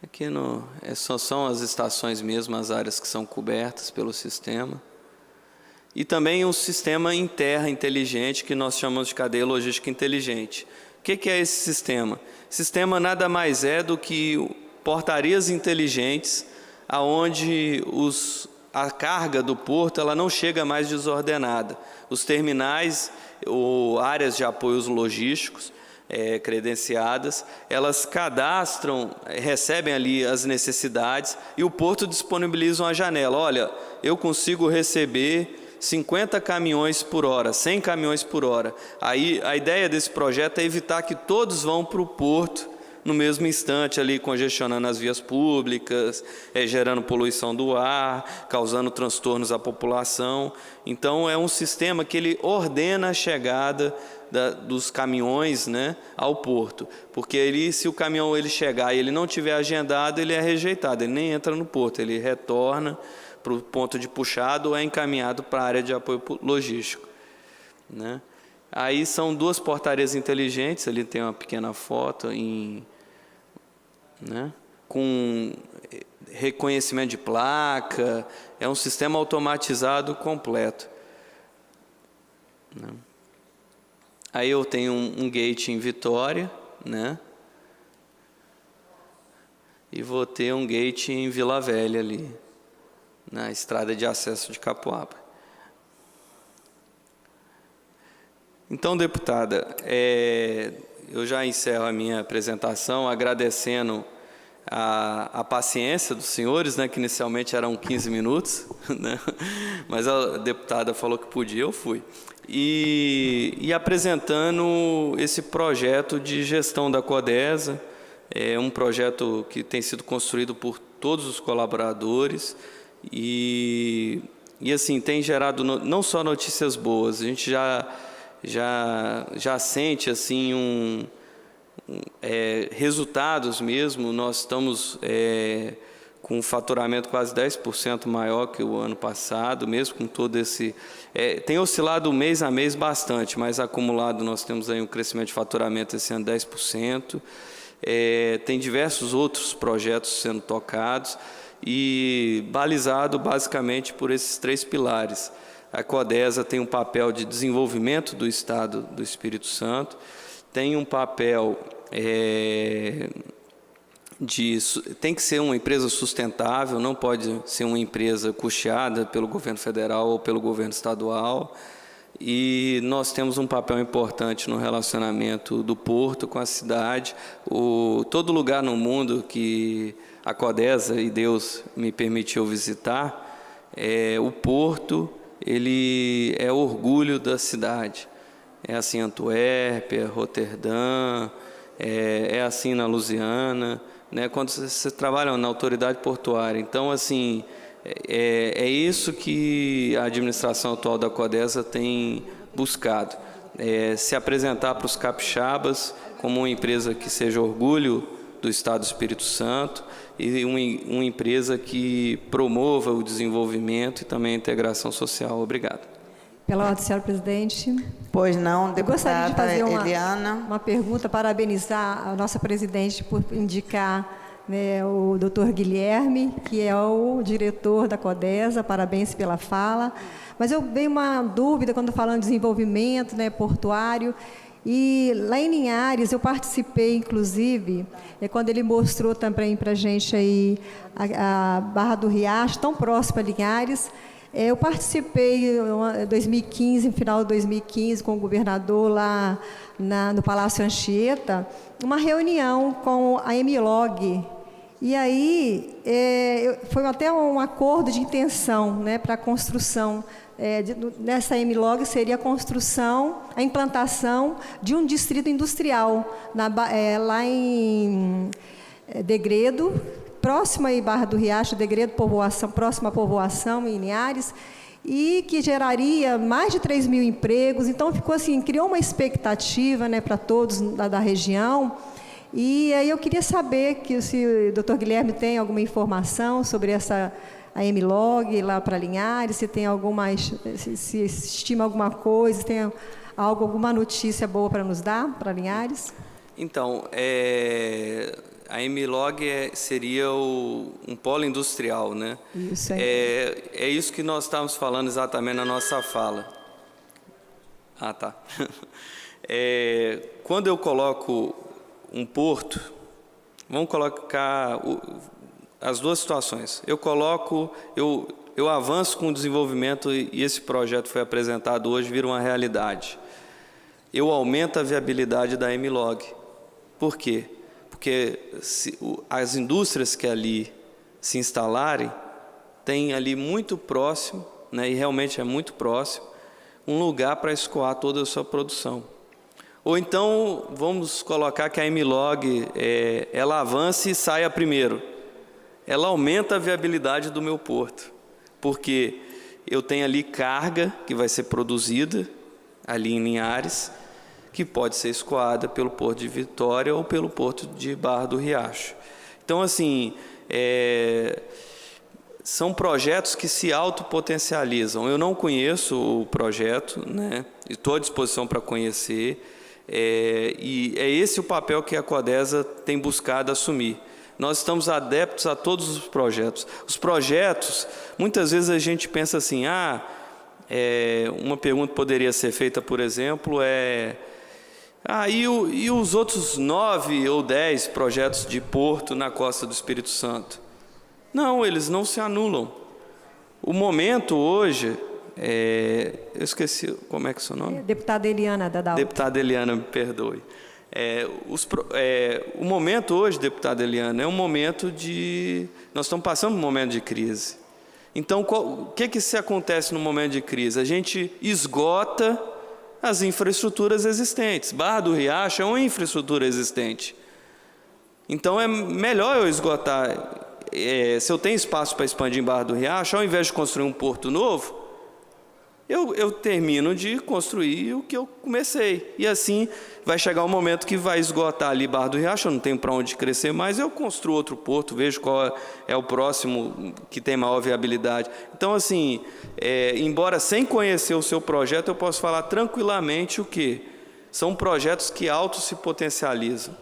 Aqui são as estações mesmo, as áreas que são cobertas pelo sistema. E também um sistema em terra inteligente, que nós chamamos de cadeia logística inteligente. O que é esse sistema? Sistema nada mais é do que portarias inteligentes, onde a carga do porto ela não chega mais desordenada. Os terminais ou áreas de apoios logísticos credenciadas, elas cadastram, recebem ali as necessidades e o porto disponibiliza uma janela. Olha, eu consigo receber 50 caminhões por hora, 100 caminhões por hora. Aí a ideia desse projeto é evitar que todos vão para o porto no mesmo instante, ali congestionando as vias públicas, gerando poluição do ar, causando transtornos à população. Então é um sistema que ele ordena a chegada dos caminhões, né, ao porto, porque se o caminhão chegar e ele não tiver agendado, ele é rejeitado, ele nem entra no porto, ele retorna para o ponto de puxado ou é encaminhado para a área de apoio logístico, né? Aí são 2 portarias inteligentes, ali tem uma pequena foto né, com reconhecimento de placa, é um sistema automatizado completo, né? Aí eu tenho um gate em Vitória, né? E vou ter um gate em Vila Velha ali, na estrada de acesso de Capoaba. Então, deputada, eu já encerro a minha apresentação agradecendo a paciência dos senhores, né, que inicialmente eram 15 minutos, né, mas a deputada falou que podia, eu fui. E apresentando esse projeto de gestão da Codesa, um projeto que tem sido construído por todos os colaboradores, e assim, tem gerado não só notícias boas, a gente já sente assim resultados mesmo. Nós estamos com um faturamento quase 10% maior que o ano passado, mesmo com todo esse... tem oscilado mês a mês bastante, mas acumulado nós temos aí um crescimento de faturamento esse ano 10%. Tem diversos outros projetos sendo tocados, e balizado basicamente por esses 3 pilares. A Codesa tem um papel de desenvolvimento do Estado do Espírito Santo, tem um papel tem que ser uma empresa sustentável, não pode ser uma empresa custeada pelo governo federal ou pelo governo estadual, e nós temos um papel importante no relacionamento do porto com a cidade. Todo lugar no mundo que a Codesa e Deus me permitiu visitar, o porto ele é orgulho da cidade. É assim em Antuérpia, Roterdã, é assim na Louisiana, né? Quando você trabalha na autoridade portuária. Então, assim, é isso que a administração atual da Codesa tem buscado, se apresentar para os capixabas como uma empresa que seja orgulho do Estado do Espírito Santo e uma empresa que promova o desenvolvimento e também a integração social. Obrigado. Pela ordem, senhora presidente. Pois não, Eu gostaria de deputada fazer Eliana. uma pergunta, parabenizar a nossa presidente por indicar, né, o doutor Guilherme, que é o diretor da CODESA, parabéns pela fala. Mas eu veio uma dúvida quando falando de desenvolvimento, né, portuário, e lá em Linhares eu participei, inclusive, quando ele mostrou também para a gente aí a Barra do Riacho, tão próxima a Linhares. Eu participei em 2015, no final de 2015, com o governador lá no Palácio Anchieta, uma reunião com a EMILOG. E aí foi até um acordo de intenção, né, para a construção. Nessa EMILOG seria a construção, a implantação de um distrito industrial lá em Degredo, próxima aí Barra do Riacho, Degredo, próxima povoação em Linhares, e que geraria mais de 3 mil empregos. Então ficou assim, criou uma expectativa, né, para todos da região. E aí eu queria saber se o doutor Guilherme tem alguma informação sobre a EMILOG lá para Linhares, se tem se estima alguma coisa, se tem alguma notícia boa para nos dar para Linhares? Então, a EMILOG seria um polo industrial, né? Isso é isso que nós estávamos falando exatamente na nossa fala. Ah, tá. Quando eu coloco um porto, vamos colocar as duas situações. Eu avanço com o desenvolvimento e esse projeto foi apresentado hoje, vira uma realidade. Eu aumento a viabilidade da EMILOG. Por quê? Porque as indústrias que ali se instalarem, tem ali muito próximo, né, e realmente é muito próximo, um lugar para escoar toda a sua produção. Ou então, vamos colocar que a EMILOG, ela avance e saia primeiro. Ela aumenta a viabilidade do meu porto, porque eu tenho ali carga que vai ser produzida ali em Linhares, que pode ser escoada pelo Porto de Vitória ou pelo Porto de Barra do Riacho. Então, assim, são projetos que se autopotencializam. Eu não conheço o projeto, né? Estou à disposição para conhecer, e é esse o papel que a CODESA tem buscado assumir. Nós estamos adeptos a todos os projetos. Os projetos, muitas vezes a gente pensa assim, uma pergunta poderia ser feita, por exemplo, e os outros 9 ou 10 projetos de porto na costa do Espírito Santo? Não, eles não se anulam. O momento hoje, eu esqueci, como é que é o seu nome? Deputada Eliana Dadal. Deputada Eliana, me perdoe. O momento hoje, deputada Eliana, é um momento nós estamos passando por um momento de crise. Então, o que se acontece no momento de crise? A gente esgota as infraestruturas existentes. Barra do Riacho é uma infraestrutura existente. Então, é melhor eu esgotar. Se eu tenho espaço para expandir em Barra do Riacho, ao invés de construir um porto novo, eu termino de construir o que eu comecei. E assim vai chegar um momento que vai esgotar ali Barra do Riacho, eu não tenho para onde crescer mais, eu construo outro porto, vejo qual é o próximo que tem maior viabilidade. Então, assim, embora sem conhecer o seu projeto, eu posso falar tranquilamente o quê? São projetos que se potencializam.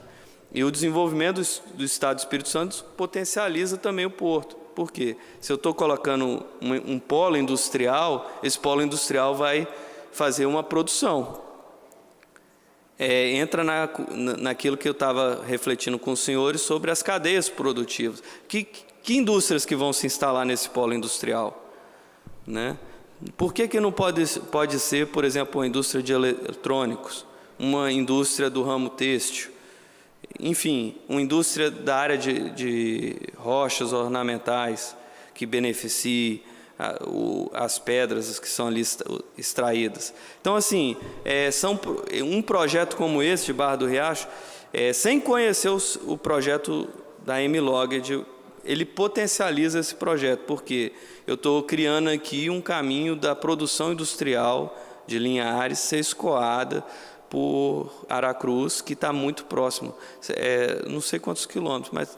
E o desenvolvimento do Estado do Espírito Santo potencializa também o porto. Por quê? Se eu estou colocando um polo industrial, esse polo industrial vai fazer uma produção. Entra naquilo que eu estava refletindo com os senhores sobre as cadeias produtivas. Que indústrias que vão se instalar nesse polo industrial? Né? Por que não pode ser, por exemplo, uma indústria de eletrônicos, uma indústria do ramo têxtil? Enfim, uma indústria da área de rochas ornamentais que beneficie as pedras que são ali extraídas. Então, assim, um projeto como esse de Barra do Riacho, sem conhecer o projeto da EMILOG, ele potencializa esse projeto, porque eu estou criando aqui um caminho da produção industrial de Linhares ser escoada por Aracruz, que está muito próximo. Não sei quantos quilômetros, mas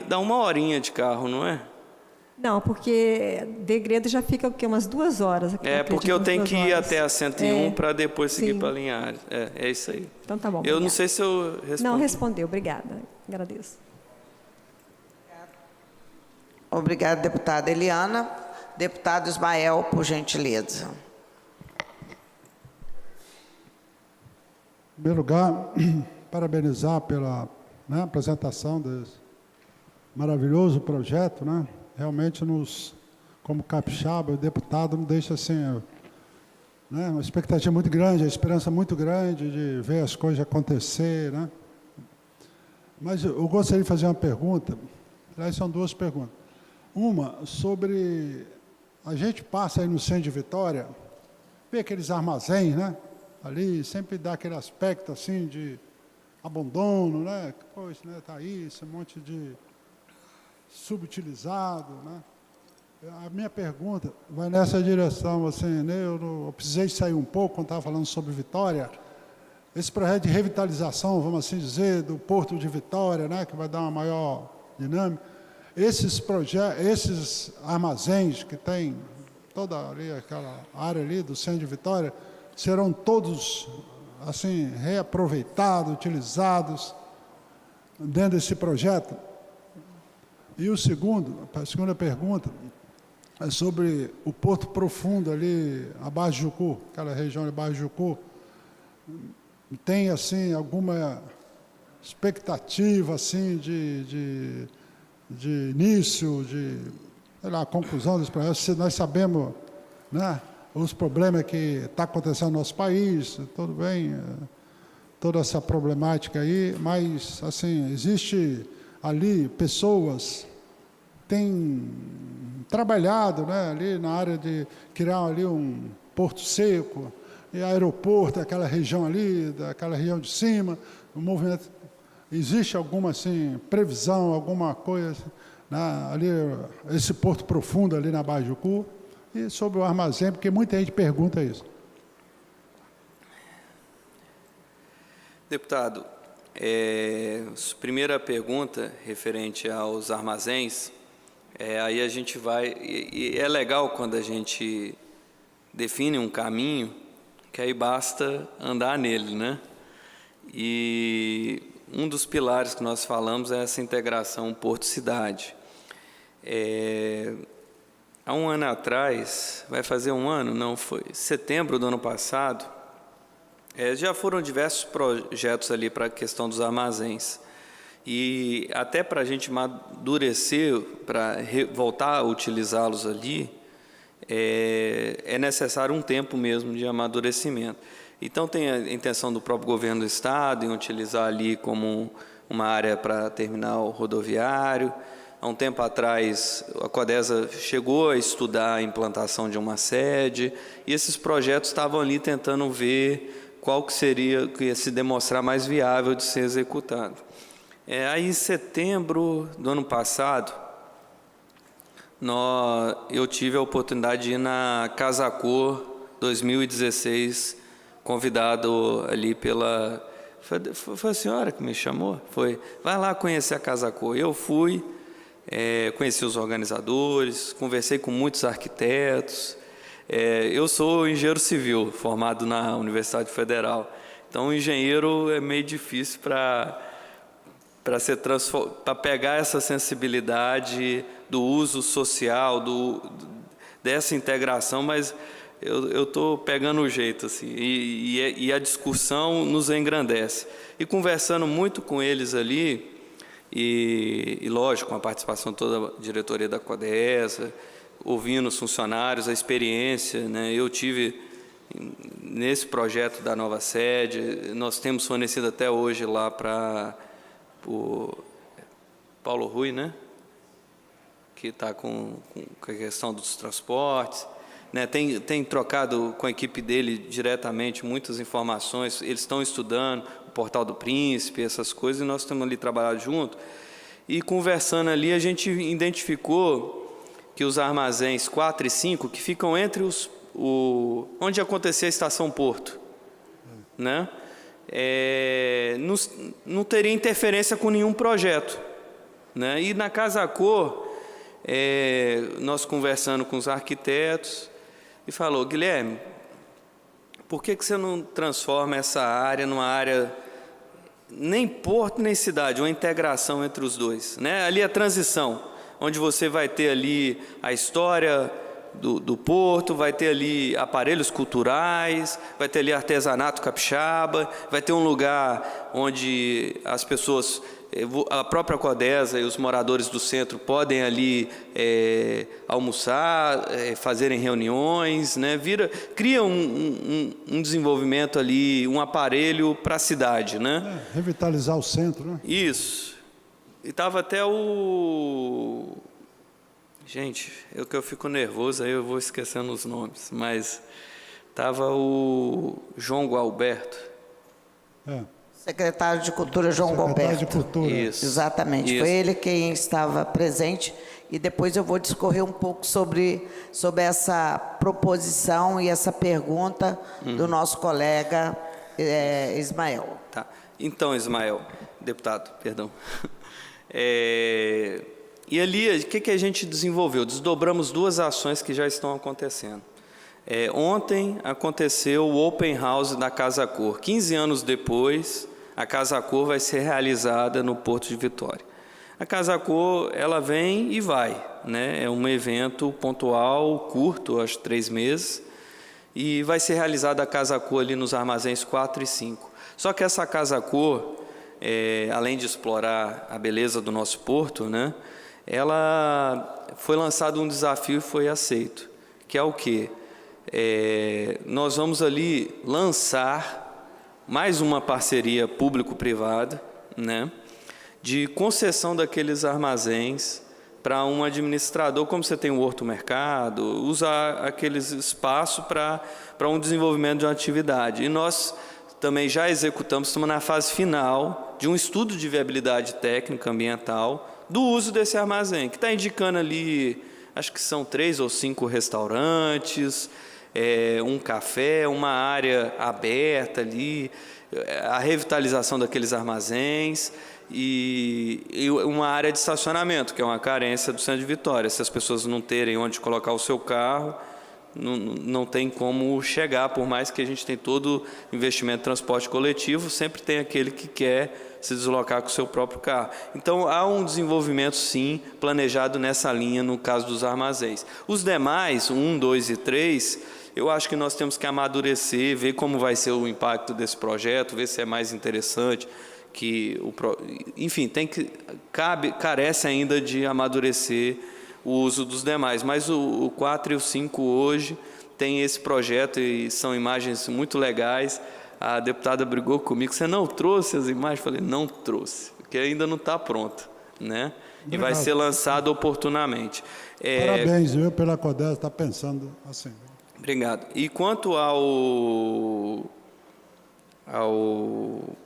dá uma horinha de carro, não é? Não, porque Degredo já fica o quê? Umas 2 horas. Porque eu tenho umas que 2 ir horas. até a 101 para depois seguir sim. para Linhares. É isso aí. Então tá bom. Eu não obrigada. sei se eu respondi. Não, respondeu. Obrigada. Agradeço. Obrigada, deputada Eliana. Deputado Ismael, por gentileza. Em primeiro lugar, parabenizar pela apresentação desse maravilhoso projeto, né? Realmente como capixaba, o deputado nos deixa assim, uma expectativa muito grande, a esperança muito grande de ver as coisas acontecer, né? Mas eu gostaria de fazer uma pergunta, aliás, são 2 perguntas. Uma sobre, a gente passa aí no centro de Vitória, vê aqueles armazéns, né? Ali sempre dá aquele aspecto assim de abandono, né? Pois, né? Tá aí esse monte de subutilizado, né? A minha pergunta vai nessa direção, assim, né? Eu precisei sair um pouco quando estava falando sobre Vitória. Esse projeto de revitalização, vamos assim dizer, do Porto de Vitória, né? Que vai dar uma maior dinâmica. Esses armazéns que tem toda ali aquela área ali do centro de Vitória serão todos assim reaproveitados, utilizados dentro desse projeto. E a segunda pergunta é sobre o Porto Profundo ali abaixo de Jucu, aquela região abaixo de Jucu. Tem assim alguma expectativa assim de início, sei lá, conclusão desse projeto? Se nós sabemos, né, os problemas que está acontecendo no nosso país, tudo bem, toda essa problemática aí, mas, assim, existe ali pessoas que têm trabalhado, né, ali na área de criar ali um porto seco, e aeroporto, aquela região ali, daquela região de cima, o movimento. Existe alguma, assim, previsão, alguma coisa, né, ali, esse Porto Profundo ali na Barra de Jucu? E sobre o armazém, porque muita gente pergunta isso. Deputado, primeira pergunta referente aos armazéns, aí a gente vai, e é legal quando a gente define um caminho, que aí basta andar nele, né? E um dos pilares que nós falamos é essa integração porto-cidade. Há um ano atrás, vai fazer um ano, não foi? Setembro do ano passado, já foram diversos projetos ali para a questão dos armazéns. E até para a gente amadurecer, para voltar a utilizá-los ali, é necessário um tempo mesmo de amadurecimento. Então, tem a intenção do próprio governo do Estado em utilizar ali como uma área para terminal rodoviário. Há um tempo atrás, a Codesa chegou a estudar a implantação de uma sede, e esses projetos estavam ali tentando ver qual que seria, que ia se demonstrar mais viável de ser executado. Aí, em setembro do ano passado, eu tive a oportunidade de ir na Casa Cor 2016, convidado ali pela... Foi a senhora que me chamou? Foi. Vai lá conhecer a Casa Cor. Eu fui, conheci os organizadores, conversei com muitos arquitetos. Eu sou engenheiro civil, formado na Universidade Federal. Então, o engenheiro é meio difícil para pegar essa sensibilidade do uso social, dessa integração, mas eu estou pegando o jeito, assim, e a discussão nos engrandece. E conversando muito com eles ali, e lógico, com a participação de toda a diretoria da Codesa, ouvindo os funcionários, a experiência, né? Eu tive nesse projeto da nova sede, nós temos fornecido até hoje lá para o Paulo Rui, né? Que está com a questão dos transportes, né? Tem trocado com a equipe dele diretamente muitas informações, eles estão estudando o Portal do Príncipe, essas coisas, e nós estamos ali trabalhando junto. E conversando ali, a gente identificou que os armazéns 4 e 5, que ficam entre onde acontecia a Estação Porto, né? Não teria interferência com nenhum projeto, né? E na Casa Cor, nós conversando com os arquitetos, e falou: Guilherme, por que você não transforma essa área numa área, nem porto nem cidade, uma integração entre os dois, né? Ali a transição, onde você vai ter ali a história do porto, vai ter ali aparelhos culturais, vai ter ali artesanato capixaba, vai ter um lugar onde as pessoas, a própria Codesa e os moradores do centro podem ali almoçar, fazerem reuniões, né? Cria um desenvolvimento ali, um aparelho para a cidade, né? Revitalizar o centro, né? Isso. E estava até o... Gente, eu fico nervoso, aí eu vou esquecendo os nomes, mas estava o João Gualberto. Secretário de Cultura João Gualberto. Secretário de Cultura. Isso. Exatamente, Isso. foi ele quem estava presente, e depois eu vou discorrer um pouco sobre essa proposição e essa pergunta do nosso colega Ismael. Tá. Então, Ismael, deputado, perdão. E ali, o que a gente desenvolveu? Desdobramos duas ações que já estão acontecendo. Ontem aconteceu o Open House da Casa Cor. 15 anos depois, a Casa Cor vai ser realizada no Porto de Vitória. A Casa Cor, ela vem e vai, né? É um evento pontual, curto, acho 3 meses, e vai ser realizada a Casa Cor ali nos armazéns 4 e 5. Só que essa Casa Cor, além de explorar a beleza do nosso porto, né? Ela foi lançado um desafio e foi aceito, que é o quê? Nós vamos ali lançar mais uma parceria público-privada, né, de concessão daqueles armazéns para um administrador, como você tem o Horto Mercado, usar aqueles espaços para um desenvolvimento de uma atividade. E nós também já executamos, estamos na fase final de um estudo de viabilidade técnica ambiental do uso desse armazém, que está indicando ali, acho que são 3 ou 5 restaurantes, um café, uma área aberta ali, a revitalização daqueles armazéns e uma área de estacionamento, que é uma carência do centro de Vitória. Se as pessoas não terem onde colocar o seu carro, não tem como chegar, por mais que a gente tenha todo investimento em transporte coletivo, sempre tem aquele que quer se deslocar com o seu próprio carro. Então, há um desenvolvimento, sim, planejado nessa linha, no caso dos armazéns. Os demais, 1, 2 e 3, eu acho que nós temos que amadurecer, ver como vai ser o impacto desse projeto, ver se é mais interessante, enfim, carece ainda de amadurecer o uso dos demais, mas o 4 e o 5 hoje tem esse projeto e são imagens muito legais. A deputada brigou comigo: você não trouxe as imagens? Eu falei: não trouxe, porque ainda não está pronto, né? E vai ser lançado oportunamente. Parabéns, viu, pela Codesa, está pensando assim. Obrigado. E quanto ao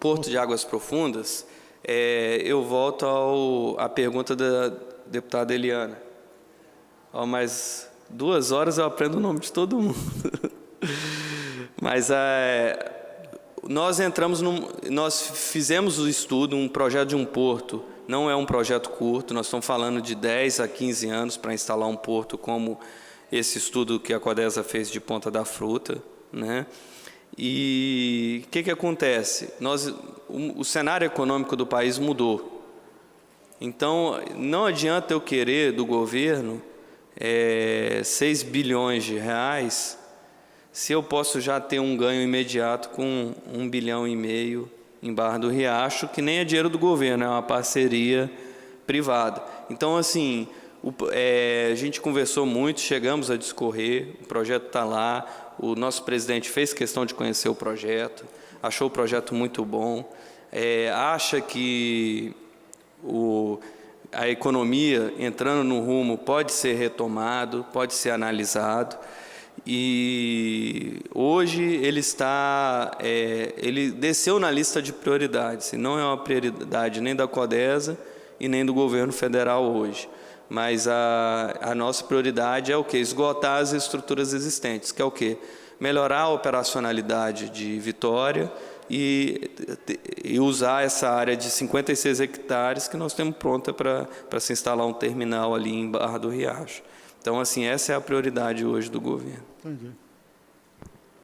Porto de Águas Profundas, eu volto à pergunta da deputada Eliana. Mas 2 horas eu aprendo o nome de todo mundo. Mas nós fizemos o estudo, um projeto de um porto, não é um projeto curto, nós estamos falando de 10 a 15 anos para instalar um porto, como esse estudo que a Codesa fez de Ponta da Fruta, né? E o que acontece? O cenário econômico do país mudou. Então, não adianta eu querer do governo 6 bilhões de reais, se eu posso já ter um ganho imediato com 1,5 bilhão em Barra do Riacho, que nem é dinheiro do governo, é uma parceria privada. Então, assim, a gente conversou muito, chegamos a discorrer, o projeto está lá, o nosso presidente fez questão de conhecer o projeto, achou o projeto muito bom, acha que a economia entrando no rumo pode ser retomado, pode ser analisado, e hoje ele desceu na lista de prioridades, e não é uma prioridade nem da Codesa e nem do governo federal hoje, mas a nossa prioridade é o quê? Esgotar as estruturas existentes, que é o quê? Melhorar a operacionalidade de Vitória e usar essa área de 56 hectares que nós temos pronta para se instalar um terminal ali em Barra do Riacho. Então, assim, essa é a prioridade hoje do governo. Entendi.